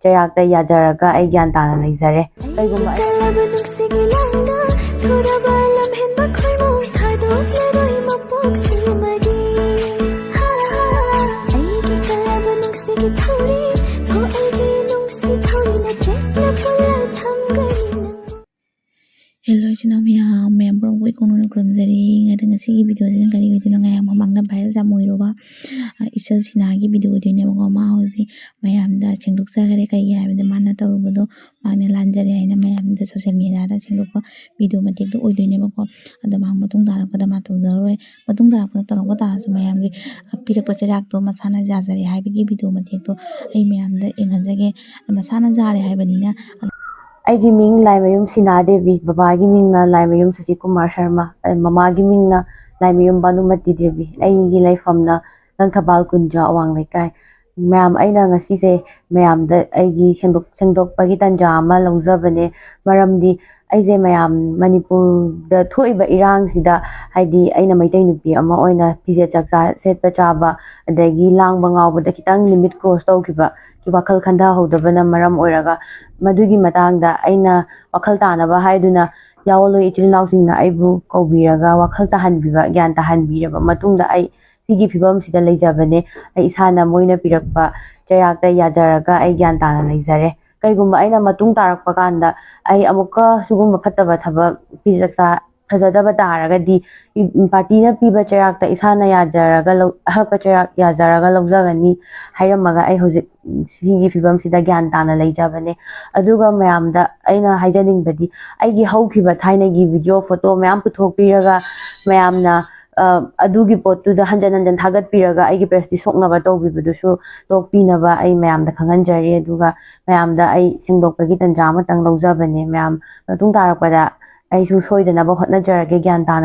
ꯆꯩꯔꯥꯛꯇ ꯌꯥꯖꯔꯒ ꯑꯩ ꯒ꯭ꯌꯥꯟ ꯇꯥꯅ ꯂꯩꯖꯔꯦ ꯀꯩꯒꯨꯝꯕ Hello, Chinamia, member of Wikono Crumsary, and a sea videos in Kari among the piles of Moirova. Isel Sinagi video with Nemogoma Housey, Mayam the Chinduk Sagareka, the Manata Rubodo, Mana Lanjari, and Mayam the social media, Chinduka, video Matic to Udu Nemoko, and the Mamutung Dara for the Matu, Matung Dara for the Robotas, Mayam, Peter Pasacto, Masana Zazari, Habi video Matito, Mayam the Inganzage, Masana Zari, Habanina. ꯑꯩꯒꯤ ꯃꯤꯡ ꯂꯥꯏꯃꯌꯨꯝ ꯁꯤꯅꯥꯗꯦꯕꯤ ꯕꯕꯥꯒꯤ ꯃꯤꯡꯅ ꯂꯥꯏꯃꯌꯨꯝ ꯁꯁꯤꯀꯨꯃꯥꯔ ꯁꯔꯃ ꯃꯃꯥꯒꯤ ꯃꯤꯡꯅ ꯂꯥꯏꯃꯌꯨꯝ ꯕꯥꯅꯨꯃꯇꯤ ꯗꯦꯕꯤ ꯑꯩꯒꯤ ꯂꯩꯐꯝꯅ ꯂꯪꯊꯕꯥꯜ ꯀꯨꯟꯖꯥ ꯑꯋꯥꯡ ꯂꯩꯀꯥꯏ ꯃꯌꯥꯝ ꯑꯩꯅ ꯉꯁꯤꯁꯦ ꯃꯌꯥꯝꯗ ꯑꯩꯒꯤ ꯁꯦꯡꯗꯣꯛꯄꯒꯤ ꯇꯥꯟꯖꯥ ꯑꯃ ꯂꯧꯖꯕꯅꯦ ꯃꯔꯝꯗꯤ ꯑꯩꯁꯦ ꯃꯌꯥꯝ ꯃꯅꯤꯄꯨꯔꯗ ꯊꯣꯛꯏꯕ ꯏꯔꯥꯡꯁꯤꯗ ꯍꯥꯏꯗꯤ ꯑꯩꯅ ꯃꯩꯇꯩ ꯅꯨꯄꯤ ꯑꯃ ꯑꯣꯏꯅ ꯐꯤꯖꯦꯠ ꯆꯥꯛꯆꯥ ꯁꯦꯠꯄ ꯆꯥꯕ ꯑꯗꯒꯤ ꯂꯥꯡꯕ ꯉꯥꯎꯕꯗ ꯈꯤꯇꯪ ꯂꯤꯃꯤꯠ ꯀ꯭ꯔꯣꯁ ꯇꯧꯈꯤꯕ ꯋꯥꯈꯜ ꯈꯟꯊꯍꯧꯗꯕꯅ ꯃꯔꯝ ꯑꯣꯏꯔꯒ ꯃꯗꯨꯒꯤ ꯃꯇꯥꯡꯗ ꯑꯩꯅ ꯋꯥꯈꯜ ꯇꯥꯅꯕ ꯍꯥꯏꯗꯨꯅ ꯌꯥꯋꯣꯜꯂꯣꯏ ꯏꯆꯤꯜ ꯏꯅꯥꯎꯁꯤꯡꯅ ꯑꯩꯕꯨ ꯀꯧꯕꯤꯔꯒ ꯋꯥꯈꯜ ꯇꯥꯍꯟꯕꯤꯕ ꯒ꯭ꯌꯥꯟ ꯇꯥꯍꯟꯕꯤꯔꯕ ꯃꯇꯨꯡꯗ ꯑꯩ ꯁꯤꯒꯤ ꯐꯤꯕꯝꯁꯤꯗ ꯂꯩꯖꯕꯅꯦ ꯑꯩ ꯏꯁꯥꯅ ꯃꯣꯏꯅ ꯄꯤꯔꯛꯄ ꯆꯩꯔꯥꯛꯇ ꯌꯥꯖꯔꯒ ꯑꯩ ꯒ꯭ꯌꯥꯟ ꯇꯥꯅ ꯂꯩꯖꯔꯦ ꯀꯩꯒꯨꯝꯕ ꯑꯩꯅ ꯃꯇꯨꯡ ꯇꯥꯔꯛꯄ ꯀꯥꯟꯗ ꯑꯩ ꯑꯃꯨꯛꯀ ꯁꯤꯒꯨꯝꯕ ꯐꯠꯇꯕ ꯊꯕꯛ ꯐꯤꯖꯦꯠ ꯆꯥꯛꯆꯥ ꯐꯖꯗꯕ ꯇꯥꯔꯒꯗꯤ ꯄꯥꯔꯇꯤꯅ ꯄꯤꯕ ꯆꯩꯔꯥꯛꯇ ꯏꯁꯥꯅ ꯌꯥꯖꯔꯒ ꯑꯍꯛꯄ ꯆꯩꯔꯥꯛ ꯌꯥꯖꯔꯒ ꯂꯧꯖꯒꯅꯤ ꯍꯥꯏꯔꯝꯃꯒ ꯑꯩ ꯍꯧꯖꯤꯛ ꯁꯤꯒꯤ ꯐꯤꯕꯝꯁꯤꯗ ꯒ꯭ꯌꯥꯟ ꯇꯥꯅ ꯂꯩꯖꯕꯅꯦ ꯑꯗꯨꯒ ꯃꯌꯥꯝꯗ ꯑꯩꯅ ꯍꯥꯏꯖꯅꯤꯡꯕꯗꯤ ꯑꯩꯒꯤ ꯍꯧꯈꯤꯕ ꯊꯥꯏꯅꯒꯤ ꯚꯤꯗꯤꯑꯣ ꯐꯣꯇꯣ ꯃꯌꯥꯝ ꯄꯨꯊꯣꯛꯄꯤꯔꯒ ꯃꯌꯥꯝꯅ ꯑꯗꯨꯒꯤ ꯄꯣꯠꯇꯨꯗ ꯍꯟꯖꯟ ꯍꯟꯖꯟ ꯊꯥꯒꯠꯄꯤꯔꯒ ꯑꯩꯒꯤ ꯄ꯭ꯔꯦꯁꯇꯤꯖ ꯁꯣꯛꯅꯕ ꯇꯧꯕꯤꯕꯗꯨꯁꯨ ꯇꯣꯛꯄꯤꯅꯕ ꯑꯩ ꯃꯌꯥꯝꯗ ꯈꯪꯍꯟꯖꯔꯤ ꯑꯗꯨꯒ ꯃꯌꯥꯝꯗ ꯑꯩ ꯁꯦꯡꯗꯣꯛꯄꯒꯤ ꯇꯥꯟꯖꯥ ꯑꯃꯇꯪ ꯂꯧꯖꯕꯅꯦ ꯃꯌꯥꯝ ꯃꯇꯨꯡ ꯇꯥꯔꯛꯄꯗ ꯑꯩꯁꯨ ꯁꯣꯏꯗꯅꯕ ꯍꯣꯠꯅꯖꯔꯒꯦ ꯒ꯭ꯌꯥꯟ ꯇꯥꯅ